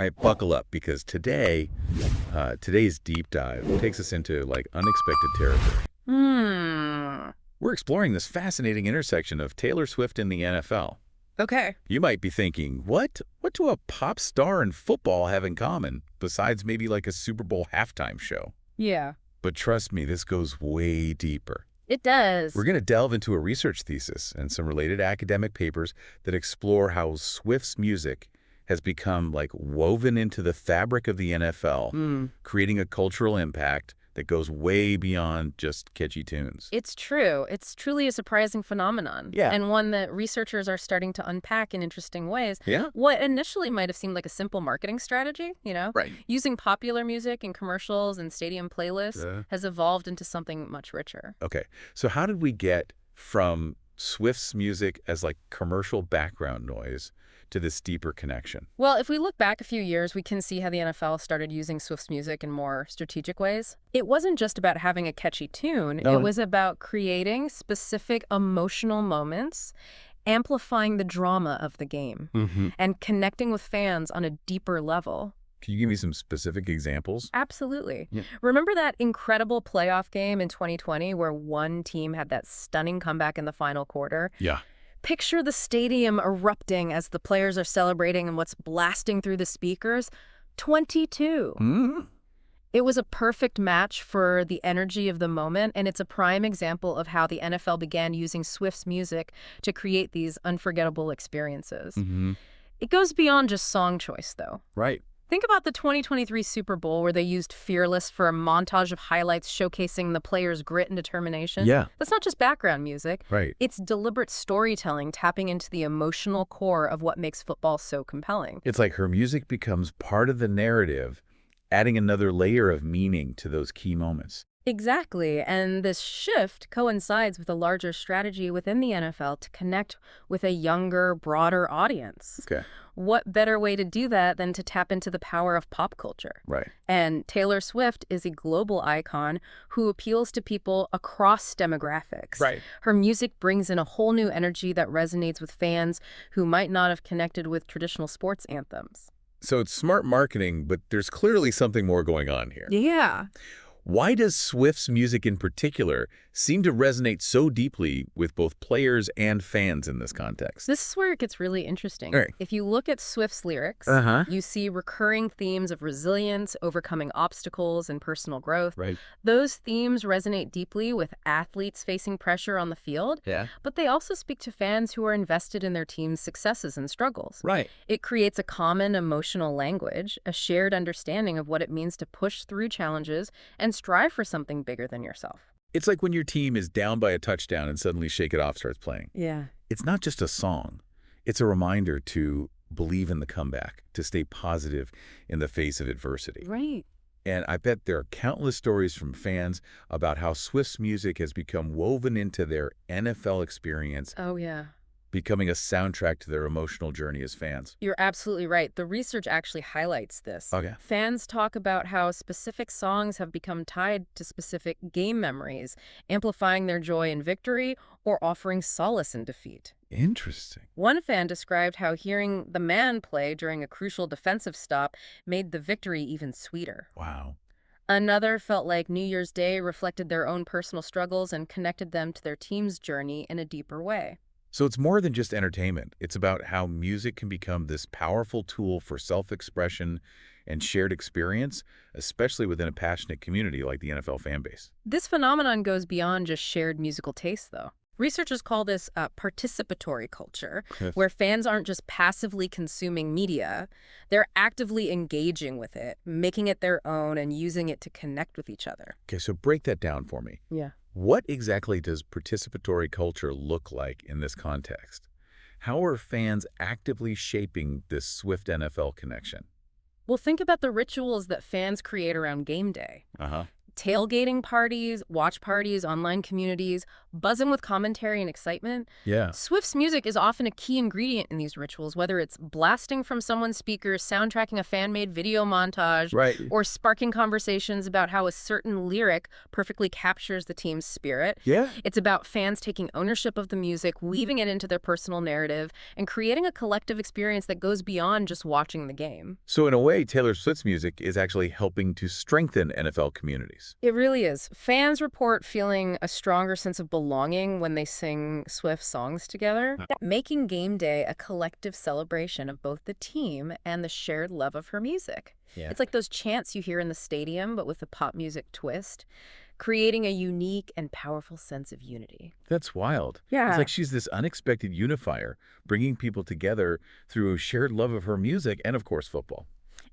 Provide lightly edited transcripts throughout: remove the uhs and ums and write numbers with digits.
All right, buckle up because today's deep dive takes us into like unexpected territory. Hmm. We're exploring this fascinating intersection of Taylor Swift and the NFL. Okay. You might be thinking, what? What do a pop star and football have in common besides maybe like a Super Bowl halftime show? Yeah. But trust me, this goes way deeper. It does. We're going to delve into a research thesis and some related academic papers that explore how Swift's music has become like woven into the fabric of the NFL, creating a cultural impact that goes way beyond just catchy tunes. It's true. It's truly a surprising phenomenon. Yeah. And one that researchers are starting to unpack in interesting ways. Yeah? What initially might have seemed like a simple marketing strategy, Right. using popular music in commercials and stadium playlists has evolved into something much richer. Okay. So how did we get from Swift's music as like commercial background noise to this deeper connection? Well, if we look back a few years, we can see how the NFL started using Swift's music in more strategic ways. It wasn't just about having a catchy tune. No. It was about creating specific emotional moments, amplifying the drama of the game, and connecting with fans on a deeper level. Can you give me some specific examples? Absolutely. Yeah. Remember that incredible playoff game in 2020 where one team had that stunning comeback in the final quarter? Yeah. Picture the stadium erupting as the players are celebrating and what's blasting through the speakers. 22. It was a perfect match for the energy of the moment, and it's a prime example of how the NFL began using Swift's music to create these unforgettable experiences. It goes beyond just song choice, though. Right. Think about the 2023 Super Bowl where they used Fearless for a montage of highlights showcasing the players' grit and determination. Yeah. That's not just background music. Right. It's deliberate storytelling tapping into the emotional core of what makes football so compelling. It's like her music becomes part of the narrative, adding another layer of meaning to those key moments. Exactly, and this shift coincides with a larger strategy within the NFL to connect with a younger, broader audience. Okay. What better way to do that than to tap into the power of pop culture? Right. And Taylor Swift is a global icon who appeals to people across demographics. Right. Her music brings in a whole new energy that resonates with fans who might not have connected with traditional sports anthems. So it's smart marketing, but there's clearly something more going on here. Yeah. Why does Swift's music in particular seem to resonate so deeply with both players and fans in this context? This is where it gets really interesting. All right. If you look at Swift's lyrics, you see recurring themes of resilience, overcoming obstacles, and personal growth. Right. Those themes resonate deeply with athletes facing pressure on the field, Yeah. but they also speak to fans who are invested in their team's successes and struggles. Right. It creates a common emotional language, a shared understanding of what it means to push through challenges and strive for something bigger than yourself. It's like when your team is down by a touchdown and suddenly Shake It Off starts playing. Yeah. It's not just a song. It's a reminder to believe in the comeback, to stay positive in the face of adversity. Right. And I bet there are countless stories from fans about how Swift's music has become woven into their NFL experience, Oh, yeah. becoming a soundtrack to their emotional journey as fans. You're absolutely right. The research actually highlights this. Okay. Fans talk about how specific songs have become tied to specific game memories, amplifying their joy in victory or offering solace in defeat. Interesting. One fan described how hearing the man play during a crucial defensive stop made the victory even sweeter. Wow. Another felt like New Year's Day reflected their own personal struggles and connected them to their team's journey in a deeper way. So it's more than just entertainment. It's about how music can become this powerful tool for self-expression and shared experience, especially within a passionate community like the NFL fan base. This phenomenon goes beyond just shared musical tastes, though. Researchers call this participatory culture, where fans aren't just passively consuming media, they're actively engaging with it, making it their own and using it to connect with each other. Okay, so break that down for me. Yeah. What exactly does participatory culture look like in this context? How are fans actively shaping this Swift NFL connection? Well, think about the rituals that fans create around game day. Tailgating parties, watch parties, online communities, buzzing with commentary and excitement. Yeah. Swift's music is often a key ingredient in these rituals, whether it's blasting from someone's speakers, soundtracking a fan-made video montage, Right. or sparking conversations about how a certain lyric perfectly captures the team's spirit. Yeah. It's about fans taking ownership of the music, weaving it into their personal narrative, and creating a collective experience that goes beyond just watching the game. So in a way, Taylor Swift's music is actually helping to strengthen NFL communities. It really is. Fans report feeling a stronger sense of belonging when they sing Swift songs together, making game day a collective celebration of both the team and the shared love of her music. Yeah. It's like those chants you hear in the stadium, but with a pop music twist, creating a unique and powerful sense of unity. That's wild. Yeah. It's like she's this unexpected unifier, bringing people together through a shared love of her music and, of course, football.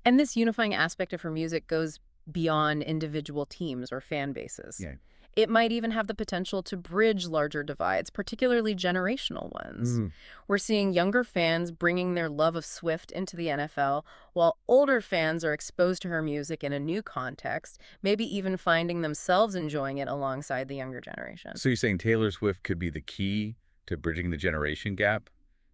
And this unifying aspect of her music goes beyond individual teams or fan bases. Yeah. It might even have the potential to bridge larger divides, particularly generational ones. We're seeing younger fans bringing their love of Swift into the NFL, while older fans are exposed to her music in a new context, maybe even finding themselves enjoying it alongside the younger generation. So you're saying Taylor Swift could be the key to bridging the generation gap?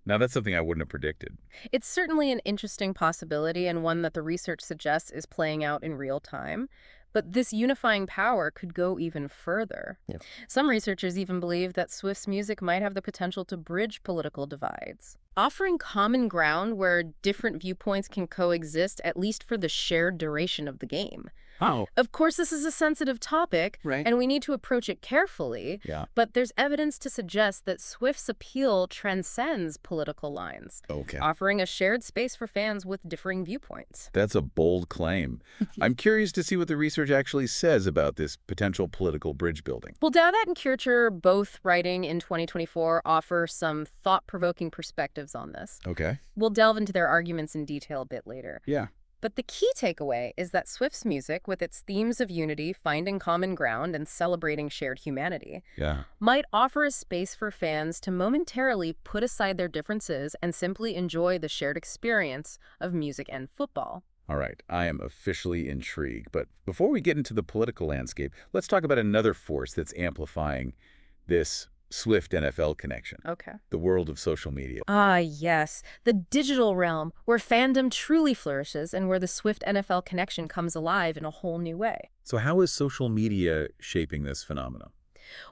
Now, that's something I wouldn't have predicted. It's certainly an interesting possibility and one that the research suggests is playing out in real time. But this unifying power could go even further. Yeah. Some researchers even believe that Swift's music might have the potential to bridge political divides, offering common ground where different viewpoints can coexist, at least for the shared duration of the game. Oh. Of course, this is a sensitive topic, Right. and we need to approach it carefully. Yeah. But there's evidence to suggest that Swift's appeal transcends political lines, Okay. offering a shared space for fans with differing viewpoints. That's a bold claim. I'm curious to see what the research actually says about this potential political bridge building. Well, Dowdett and Kircher, both writing in 2024, offer some thought-provoking perspectives on this. Okay. We'll delve into their arguments in detail a bit later. Yeah. But the key takeaway is that Swift's music, with its themes of unity, finding common ground, and celebrating shared humanity, Yeah. might offer a space for fans to momentarily put aside their differences and simply enjoy the shared experience of music and football. All right, I am officially intrigued. But before we get into the political landscape, let's talk about another force that's amplifying this Swift NFL connection. Okay. The world of social media. Ah, yes. The digital realm, where fandom truly flourishes and where the Swift NFL connection comes alive in a whole new way. So how is social media shaping this phenomenon?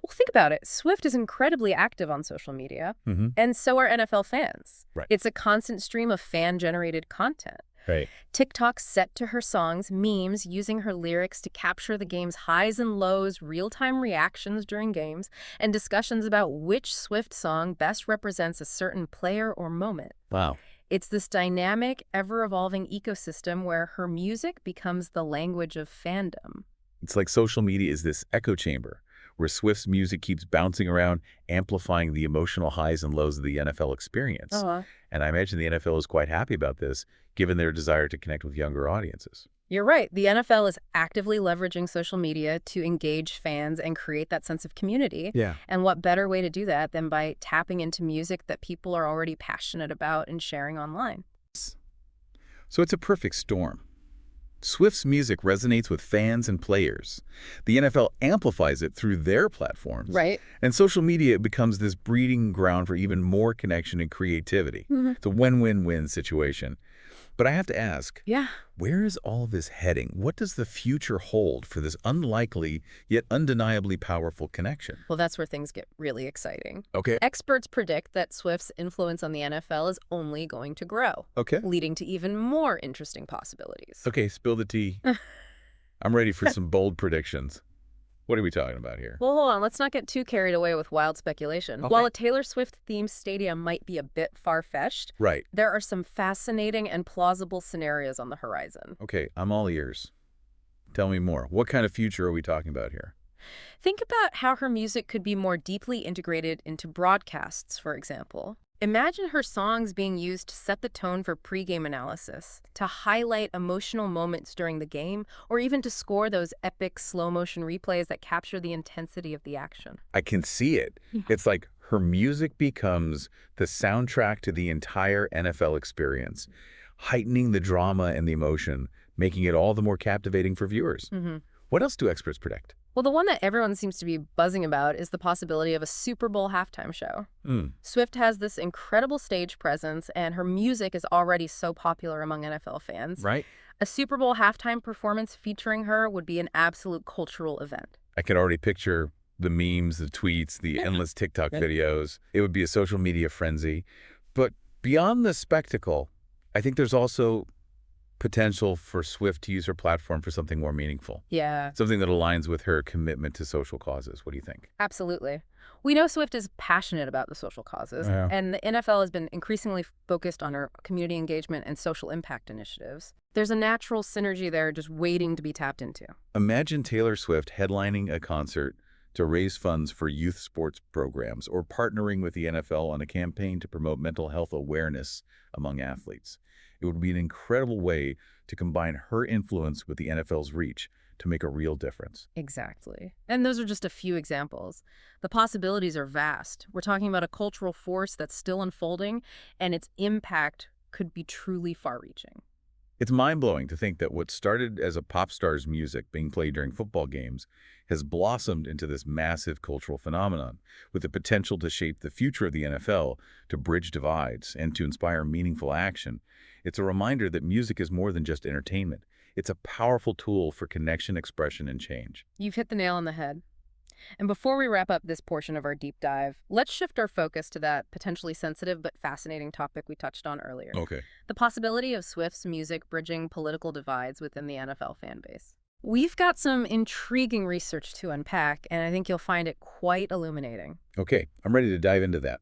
Well, think about it. Swift is incredibly active on social media, and so are NFL fans. Right. It's a constant stream of fan-generated content. Right. TikTok set to her songs, memes, using her lyrics to capture the game's highs and lows, real-time reactions during games, and discussions about which Swift song best represents a certain player or moment. Wow. It's this dynamic, ever-evolving ecosystem where her music becomes the language of fandom. It's like social media is this echo chamber where Swift's music keeps bouncing around, amplifying the emotional highs and lows of the NFL experience. And I imagine the NFL is quite happy about this, given their desire to connect with younger audiences. You're right. The NFL is actively leveraging social media to engage fans and create that sense of community. Yeah. And what better way to do that than by tapping into music that people are already passionate about and sharing online? So it's a perfect storm. Swift's music resonates with fans and players. The NFL amplifies it through their platforms. Right. And social media becomes this breeding ground for even more connection and creativity. It's a win-win-win situation. But I have to ask, Yeah. where is all this heading? What does the future hold for this unlikely yet undeniably powerful connection? Well, that's where things get really exciting. Okay. Experts predict that Swift's influence on the NFL is only going to grow, Okay. leading to even more interesting possibilities. Okay, spill the tea. I'm ready for some bold predictions. What are we talking about here? Well, hold on. Let's not get too carried away with wild speculation. Okay. While a Taylor Swift-themed stadium might be a bit far-fetched, Right. there are some fascinating and plausible scenarios on the horizon. Okay, I'm all ears. Tell me more. What kind of future are we talking about here? Think about how her music could be more deeply integrated into broadcasts, for example. Imagine her songs being used to set the tone for pregame analysis, to highlight emotional moments during the game, or even to score those epic slow-motion replays that capture the intensity of the action. I can see it. It's like her music becomes the soundtrack to the entire NFL experience, heightening the drama and the emotion, making it all the more captivating for viewers. What else do experts predict? Well, the one that everyone seems to be buzzing about is the possibility of a Super Bowl halftime show. Swift has this incredible stage presence, and her music is already so popular among NFL fans. Right. A Super Bowl halftime performance featuring her would be an absolute cultural event. I can already picture the memes, the tweets, the endless TikTok videos. It would be a social media frenzy. But beyond the spectacle, I think there's also potential for Swift to use her platform for something more meaningful. Yeah, Something that aligns with her commitment to social causes. What do you think? absolutely. We know Swift is passionate about the social causes, Yeah. and the NFL has been increasingly focused on her community engagement and social impact initiatives. There's a natural synergy there just waiting to be tapped into. Imagine Taylor Swift headlining a concert to raise funds for youth sports programs or partnering with the NFL on a campaign to promote mental health awareness among athletes. It would be an incredible way to combine her influence with the NFL's reach to make a real difference. Exactly. And those are just a few examples. The possibilities are vast. We're talking about a cultural force that's still unfolding, and its impact could be truly far-reaching. It's mind-blowing to think that what started as a pop star's music being played during football games has blossomed into this massive cultural phenomenon, with the potential to shape the future of the NFL, to bridge divides, and to inspire meaningful action. It's a reminder that music is more than just entertainment. It's a powerful tool for connection, expression, and change. You've hit the nail on the head. And before we wrap up this portion of our deep dive, let's shift our focus to that potentially sensitive but fascinating topic we touched on earlier. Okay. The possibility of Swift's music bridging political divides within the NFL fan base. We've got some intriguing research to unpack, and I think you'll find it quite illuminating. Okay, I'm ready to dive into that.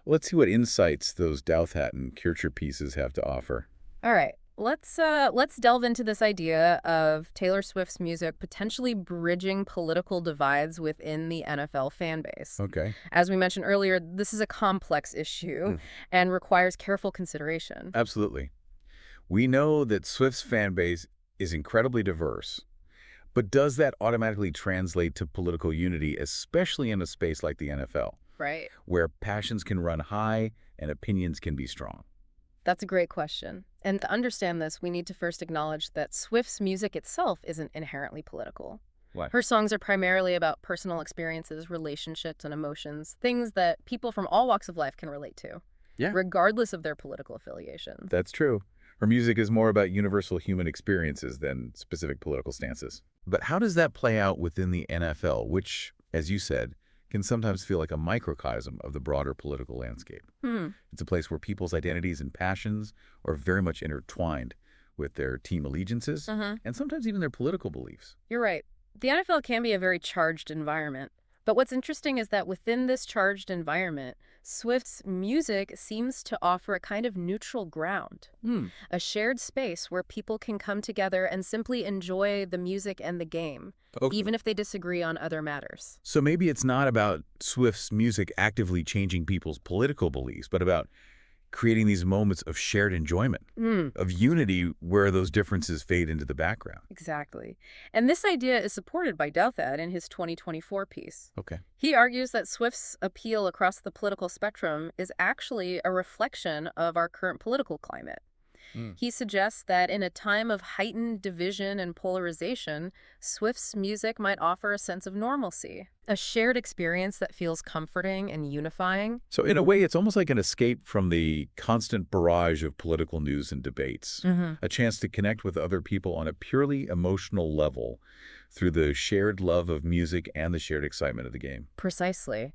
Let's see what insights those Douthat and Kircher pieces have to offer. All right, let's delve into this idea of Taylor Swift's music potentially bridging political divides within the NFL fan base. Okay. As we mentioned earlier, this is a complex issue and requires careful consideration. Absolutely. We know that Swift's fan base is incredibly diverse, but does that automatically translate to political unity, especially in a space like the NFL, Right. where passions can run high and opinions can be strong? That's a great question. And to understand this, we need to first acknowledge that Swift's music itself isn't inherently political. What? Her songs are primarily about personal experiences, relationships, and emotions, things that people from all walks of life can relate to, Yeah. regardless of their political affiliation. That's true. Her music is more about universal human experiences than specific political stances. But how does that play out within the NFL, which, as you said, can sometimes feel like a microcosm of the broader political landscape? It's a place where people's identities and passions are very much intertwined with their team allegiances and sometimes even their political beliefs. You're right. The NFL can be a very charged environment. But what's interesting is that within this charged environment, Swift's music seems to offer a kind of neutral ground, a shared space where people can come together and simply enjoy the music and the game, even if they disagree on other matters. So maybe it's not about Swift's music actively changing people's political beliefs, but about creating these moments of shared enjoyment, of unity where those differences fade into the background. Exactly. And this idea is supported by Douthat in his 2024 piece. Okay. He argues that Swift's appeal across the political spectrum is actually a reflection of our current political climate. He suggests that in a time of heightened division and polarization, Swift's music might offer a sense of normalcy, a shared experience that feels comforting and unifying. So in a way, it's almost like an escape from the constant barrage of political news and debates, a chance to connect with other people on a purely emotional level through the shared love of music and the shared excitement of the game. Precisely.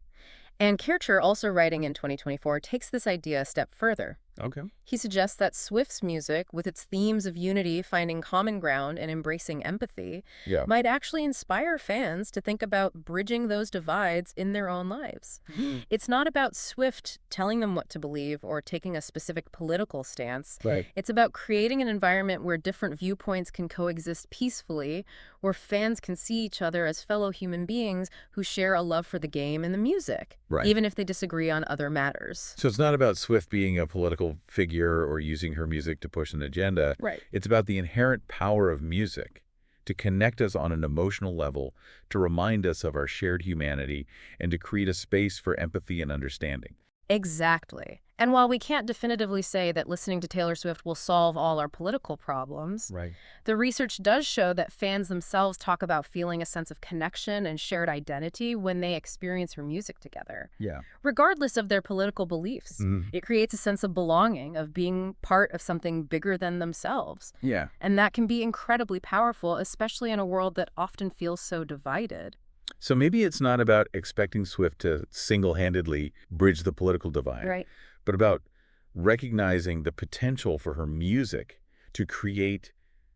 And Kircher, also writing in 2024, takes this idea a step further. Okay. He suggests that Swift's music, with its themes of unity, finding common ground, and embracing empathy, might actually inspire fans to think about bridging those divides in their own lives. It's not about Swift telling them what to believe or taking a specific political stance. Right. It's about creating an environment where different viewpoints can coexist peacefully, where fans can see each other as fellow human beings who share a love for the game and the music, even if they disagree on other matters. So it's not about Swift being a political figure or using her music to push an agenda. Right. It's about the inherent power of music to connect us on an emotional level, to remind us of our shared humanity, and to create a space for empathy and understanding. Exactly. And while we can't definitively say that listening to Taylor Swift will solve all our political problems, Right. the research does show that fans themselves talk about feeling a sense of connection and shared identity when they experience her music together. Yeah. Regardless of their political beliefs, Mm. it creates a sense of belonging, of being part of something bigger than themselves. Yeah. And that can be incredibly powerful, especially in a world that often feels so divided. So maybe it's not about expecting Swift to single-handedly bridge the political divide, Right. but about recognizing the potential for her music to create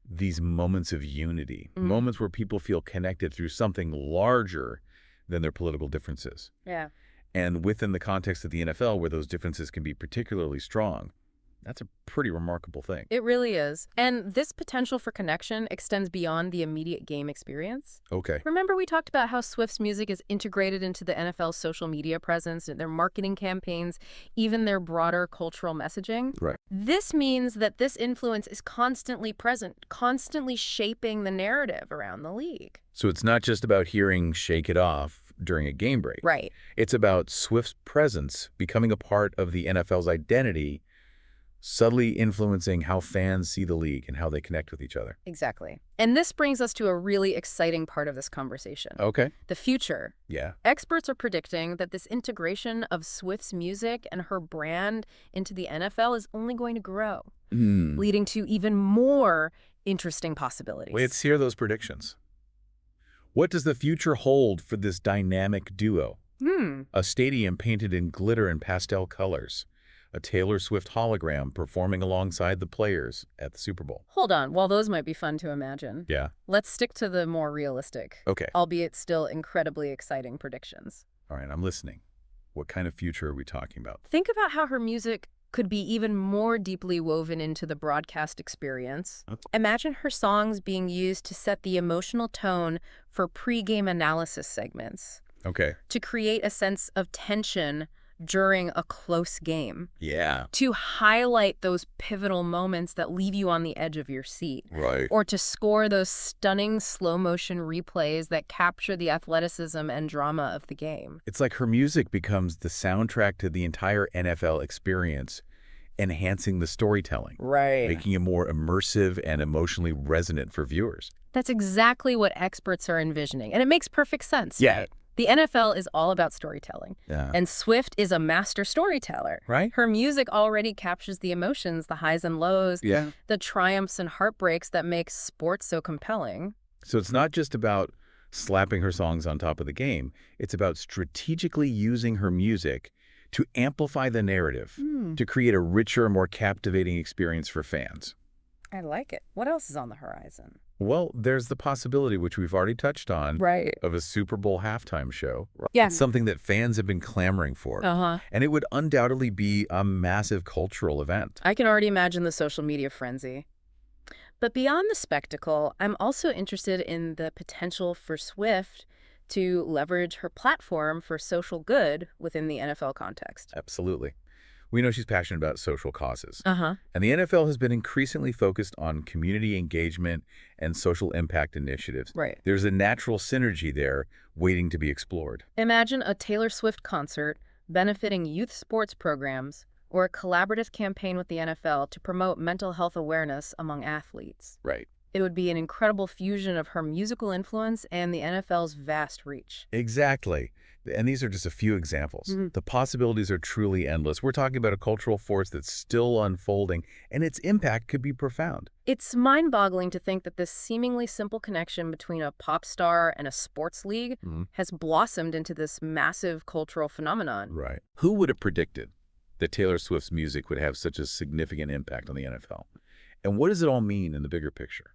these moments of unity, moments where people feel connected through something larger than their political differences. Yeah. And within the context of the NFL, where those differences can be particularly strong, that's a pretty remarkable thing. It really is. And this potential for connection extends beyond the immediate game experience. Okay. Remember we talked about how Swift's music is integrated into the NFL's social media presence, their marketing campaigns, even their broader cultural messaging? Right. This means that this influence is constantly present, constantly shaping the narrative around the league. So it's not just about hearing Shake It Off during a game break. Right. It's about Swift's presence becoming a part of the NFL's identity, subtly influencing how fans see the league and how they connect with each other. Exactly. And this brings us to a really exciting part of this conversation. Okay. The future. Yeah. Experts are predicting that this integration of Swift's music and her brand into the NFL is only going to grow, leading to even more interesting possibilities. Let's hear those predictions. What does the future hold for this dynamic duo? A stadium painted in glitter and pastel colors. A Taylor Swift hologram performing alongside the players at the Super Bowl. Hold on, while those might be fun to imagine, Yeah. let's stick to the more realistic, Okay. albeit still incredibly exciting predictions. All right, I'm listening. What kind of future are we talking about? Think about how her music could be even more deeply woven into the broadcast experience. Okay. Imagine her songs being used to set the emotional tone for pre-game analysis segments, Okay. to create a sense of tension during a close game, Yeah. to highlight those pivotal moments that leave you on the edge of your seat, Right. or to score those stunning slow-motion replays that capture the athleticism and drama of the game. It's like her music becomes the soundtrack to the entire NFL experience, enhancing the storytelling, Right. making it more immersive and emotionally resonant for viewers. That's exactly what experts are envisioning, and it makes perfect sense. Yeah. Right? The NFL is all about storytelling, Yeah. and Swift is a master storyteller. Right? Her music already captures the emotions, the highs and lows, Yeah. the triumphs and heartbreaks that make sports so compelling. So it's not just about slapping her songs on top of the game. It's about strategically using her music to amplify the narrative, to create a richer, more captivating experience for fans. I like it. What else is on the horizon? Well, there's the possibility, which we've already touched on, Right. of a Super Bowl halftime show. Yeah. It's something that fans have been clamoring for. Uh-huh. And it would undoubtedly be a massive cultural event. I can already imagine the social media frenzy. But beyond the spectacle, I'm also interested in the potential for Swift to leverage her platform for social good within the NFL context. Absolutely. We know she's passionate about social causes. Uh-huh. And the NFL has been increasingly focused on community engagement and social impact initiatives. Right. There's a natural synergy there waiting to be explored. Imagine a Taylor Swift concert benefiting youth sports programs or a collaborative campaign with the NFL to promote mental health awareness among athletes. Right. It would be an incredible fusion of her musical influence and the NFL's vast reach. Exactly. And these are just a few examples. The possibilities are truly endless. We're talking about a cultural force that's still unfolding, and its impact could be profound. It's mind-boggling to think that this seemingly simple connection between a pop star and a sports league has blossomed into this massive cultural phenomenon. Right. Who would have predicted that Taylor Swift's music would have such a significant impact on the NFL? And what does it all mean in the bigger picture?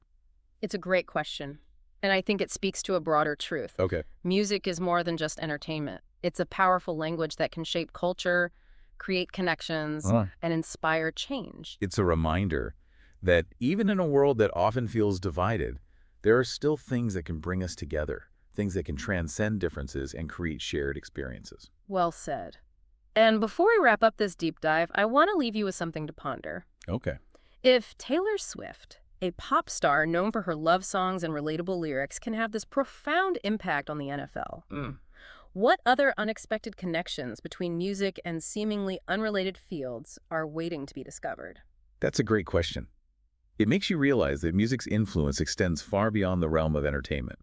It's a great question, and I think it speaks to a broader truth. Okay. Music is more than just entertainment. It's a powerful language that can shape culture, create connections, and inspire change. It's a reminder that even in a world that often feels divided, there are still things that can bring us together, things that can transcend differences and create shared experiences. Well said. And before we wrap up this deep dive, I want to leave you with something to ponder. Okay. If Taylor Swift, a pop star known for her love songs and relatable lyrics, can have this profound impact on the NFL, What other unexpected connections between music and seemingly unrelated fields are waiting to be discovered? That's a great question. It makes you realize that music's influence extends far beyond the realm of entertainment.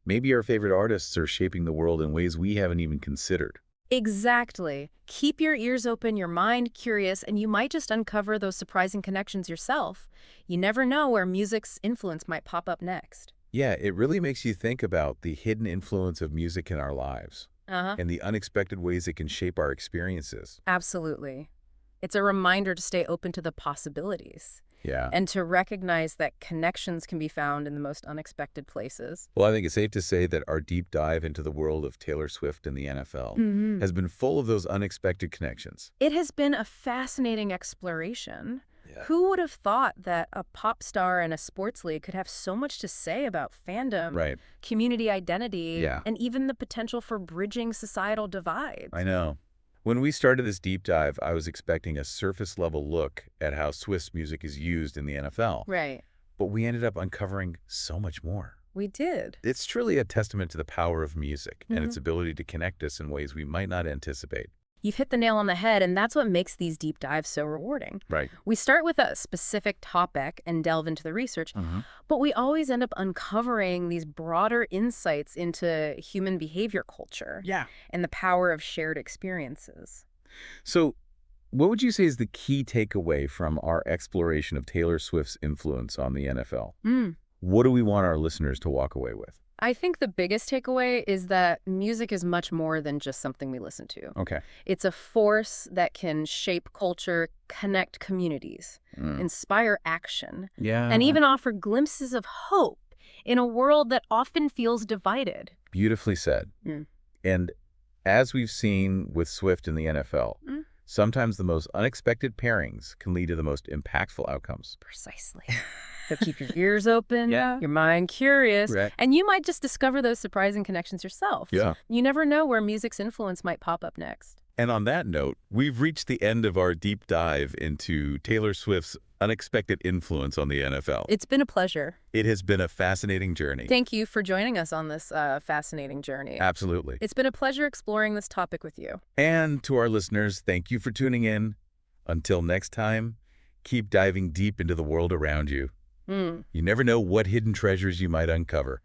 Maybe our favorite artists are shaping the world in ways we haven't even considered. Exactly. Keep your ears open, your mind curious, and you might just uncover those surprising connections yourself. You never know where music's influence might pop up next. Yeah, it really makes you think about the hidden influence of music in our lives Uh-huh. and the unexpected ways it can shape our experiences. Absolutely. It's a reminder to stay open to the possibilities Yeah. and to recognize that connections can be found in the most unexpected places. Well, I think it's safe to say that our deep dive into the world of Taylor Swift and the NFL has been full of those unexpected connections. It has been a fascinating exploration. Yeah. Who would have thought that a pop star in a sports league could have so much to say about fandom, Right. community identity, Yeah. and even the potential for bridging societal divides? I know. When we started this deep dive, I was expecting a surface-level look at how Swift's music is used in the NFL, Right. but we ended up uncovering so much more. We did. It's truly a testament to the power of music and its ability to connect us in ways we might not anticipate. You've hit the nail on the head, and that's what makes these deep dives so rewarding. Right. We start with a specific topic and delve into the research, but we always end up uncovering these broader insights into human behavior culture Yeah. and the power of shared experiences. So, what would you say is the key takeaway from our exploration of Taylor Swift's influence on the NFL? What do we want our listeners to walk away with? I think the biggest takeaway is that music is much more than just something we listen to. Okay. It's a force that can shape culture, connect communities, inspire action, Yeah. and even offer glimpses of hope in a world that often feels divided. Beautifully said. And as we've seen with Swift in the NFL, sometimes the most unexpected pairings can lead to the most impactful outcomes. Precisely. So keep your ears open, Yeah. your mind curious, Right. and you might just discover those surprising connections yourself. Yeah. You never know where music's influence might pop up next. And on that note, we've reached the end of our deep dive into Taylor Swift's unexpected influence on the NFL. It's been a pleasure. It has been a fascinating journey. Thank you for joining us on this fascinating journey. Absolutely. It's been a pleasure exploring this topic with you. And to our listeners, thank you for tuning in. Until next time, keep diving deep into the world around you. You never know what hidden treasures you might uncover.